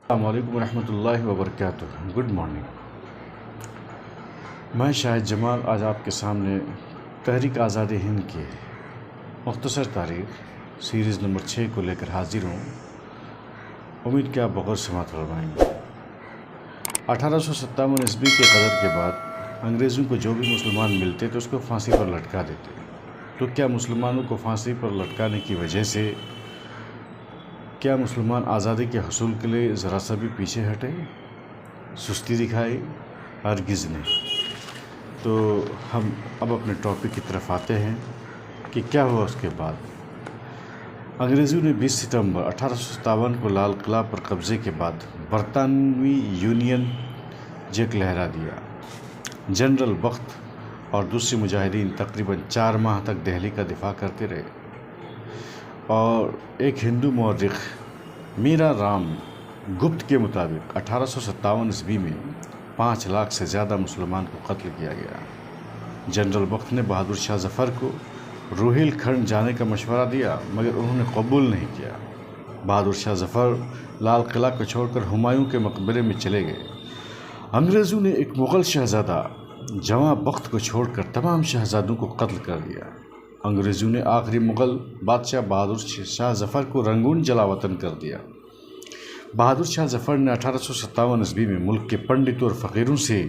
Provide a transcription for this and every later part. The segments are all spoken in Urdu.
السلام علیکم ورحمۃ اللہ وبرکاتہ۔ Good morning. میں شاہد جمال آج آپ کے سامنے تحریک آزاد ہند کی مختصر تاریخ سیریز نمبر 6 کو لے کر حاضر ہوں۔ امید کہ آپ بغور سماعت فرمائیں گے۔ 1857 عیسوی کے قدر کے بعد انگریزوں کو جو بھی مسلمان ملتے تو اس کو پھانسی پر لٹکا دیتے۔ تو کیا مسلمانوں کو پھانسی پر لٹکانے کی وجہ سے کیا مسلمان آزادی کے حصول کے لیے ذرا سا بھی پیچھے ہٹے، سستی دکھائی؟ ہرگز نہیں۔ تو ہم اب اپنے ٹاپک کی طرف آتے ہیں کہ کیا ہوا اس کے بعد۔ انگریزوں نے 20 ستمبر 1857 کو لال قلعہ پر قبضے کے بعد برطانوی یونین جیک لہرا دیا۔ جنرل بخت اور دوسرے مجاہدین تقریباً 4 ماہ تک دہلی کا دفاع کرتے رہے، اور ایک ہندو مورخ میرا رام گپت کے مطابق 1857 عیسوی میں 5 لاکھ سے زیادہ مسلمان کو قتل کیا گیا۔ جنرل بخت نے بہادر شاہ ظفر کو روہیل کھنڈ جانے کا مشورہ دیا، مگر انہوں نے قبول نہیں کیا۔ بہادر شاہ ظفر لال قلعہ کو چھوڑ کر ہمایوں کے مقبرے میں چلے گئے۔ انگریزوں نے ایک مغل شہزادہ جواں بخت کو چھوڑ کر تمام شہزادوں کو قتل کر دیا۔ انگریزوں نے آخری مغل بادشاہ بہادر شاہ ظفر کو رنگون جلا وطن کر دیا۔ بہادر شاہ ظفر نے 1857 عیسوی میں ملک کے پنڈتوں اور فقیروں سے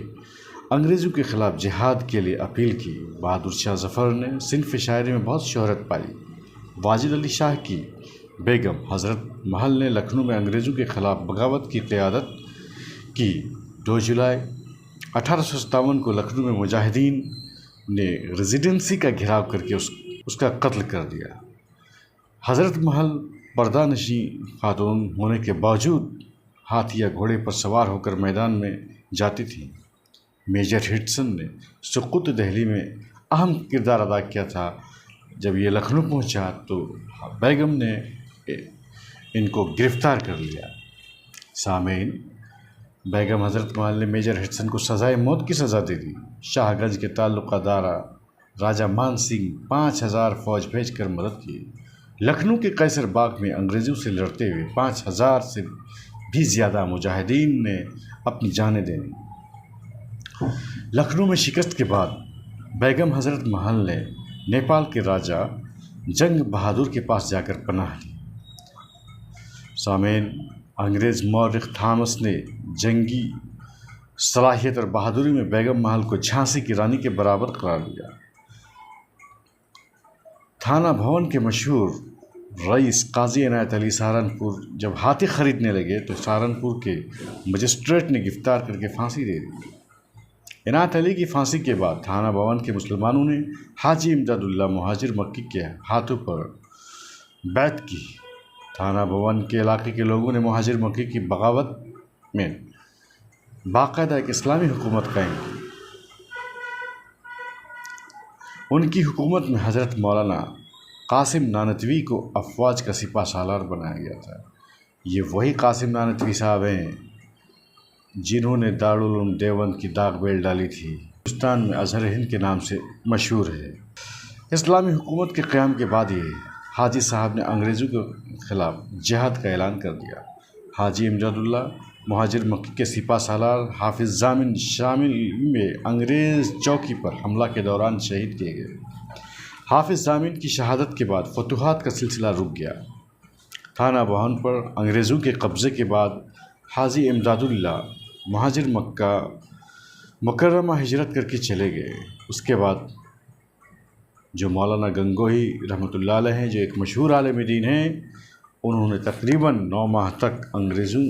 انگریزوں کے خلاف جہاد کے لیے اپیل کی۔ بہادر شاہ ظفر نے صنف شاعری میں بہت شہرت پائی۔ واجد علی شاہ کی بیگم حضرت محل نے لکھنؤ میں انگریزوں کے خلاف بغاوت کی قیادت کی۔ 2 جولائی 1857 کو لکھنؤ میں مجاہدین نے ریزیڈنسی کا گھیراؤ کر کے اس کا قتل کر دیا۔ حضرت محل پردہ نشین خاتون ہونے کے باوجود ہاتھی یا گھوڑے پر سوار ہو کر میدان میں جاتی تھیں۔ میجر ہڈسن نے سقوط دہلی میں اہم کردار ادا کیا تھا۔ جب یہ لکھنؤ پہنچا تو بیگم نے ان کو گرفتار کر لیا۔ سامعین، بیگم حضرت محل نے میجر ہڈسن کو سزائے موت کی سزا دے دی۔ شاہ گنج کے تعلقہ دارہ راجہ مان سنگھ 5000 فوج بھیج کر مدد کی۔ لکھنؤ کے قیصر باغ میں انگریزوں سے لڑتے ہوئے 5000 سے بھی زیادہ مجاہدین نے اپنی جانیں دے دیں۔ لکھنؤ میں شکست کے بعد بیگم حضرت محل نے نیپال کے راجہ جنگ بہادر کے پاس جا کر پناہ لی۔ سامعین، انگریز مورخ تھامس نے جنگی صلاحیت اور بہادری میں بیگم محل کو جھانسی کی رانی کے برابر قرار دیا۔ تھانہ بھون کے مشہور رئیس قاضی عنایت علی سہارنپور جب ہاتھی خریدنے لگے تو سہارنپور کے مجسٹریٹ نے گرفتار کر کے پھانسی دے دی۔ عنایت علی کی پھانسی کے بعد تھانہ بھون کے مسلمانوں نے حاجی امداد اللہ مہاجر مکی کے ہاتھوں پر بیعت کی۔ تھانہ بھون کے علاقے کے لوگوں نے مہاجر مکی کی بغاوت میں باقاعدہ ایک اسلامی حکومت قائم کی۔ ان کی حکومت میں حضرت مولانا قاسم نانوتوی کو افواج کا سپہ سالار بنایا گیا تھا۔ یہ وہی قاسم نانوتوی صاحب ہیں جنہوں نے دارالعلوم دیوبند کی داغ بیل ڈالی تھی، ہندوستان میں ازہر ہند کے نام سے مشہور ہے۔ اسلامی حکومت کے قیام کے بعد یہ حاجی صاحب نے انگریزوں کے خلاف جہاد کا اعلان کر دیا۔ حاجی امداد اللہ مہاجر مکی کے سپہ سالار حافظ ضامن شامل میں انگریز چوکی پر حملہ کے دوران شہید کیے گئے۔ حافظ ضامن کی شہادت کے بعد فتوحات کا سلسلہ رک گیا۔ تھانہ بھون پر انگریزوں کے قبضے کے بعد حاجی امداد اللہ مہاجر مکہ مکرمہ ہجرت کر کے چلے گئے۔ اس کے بعد جو مولانا گنگوہی رحمۃ اللہ علیہ ہیں، جو ایک مشہور عالم دین ہیں، انہوں نے تقریباً 9 ماہ تک انگریزوں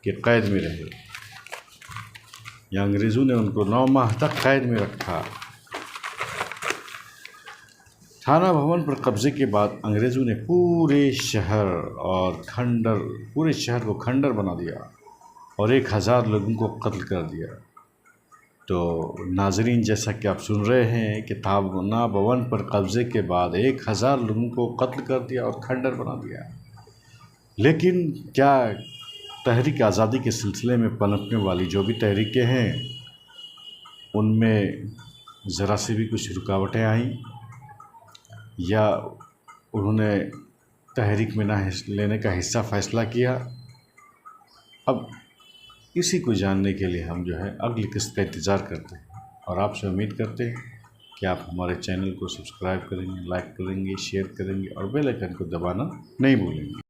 کے قید میں رہے، یا انگریزوں نے ان کو 9 ماہ تک قید میں رکھا۔ تھانہ بھون پر قبضے کے بعد انگریزوں نے پورے شہر کو کھنڈر بنا دیا اور 1000 لوگوں کو قتل کر دیا۔ تو ناظرین، جیسا کہ آپ سن رہے ہیں کہ تھانہ بھون پر قبضے کے بعد 1000 لوگوں کو قتل کر دیا اور کھنڈر بنا دیا۔ لیکن کیا تحریک آزادی کے سلسلے میں پنپنے والی جو بھی تحریکیں ہیں ان میں ذرا سے بھی کچھ رکاوٹیں آئیں، یا انہوں نے تحریک میں نہ لینے کا فیصلہ کیا؟ اب اسی کو جاننے کے لیے ہم جو ہے اگلی قسط کا انتظار کرتے ہیں، اور آپ سے امید کرتے ہیں کہ آپ ہمارے چینل کو سبسکرائب کریں گے، لائک کریں گے، شیئر کریں گے اور بیل آئیکن کو دبانا نہیں بھولیں گے۔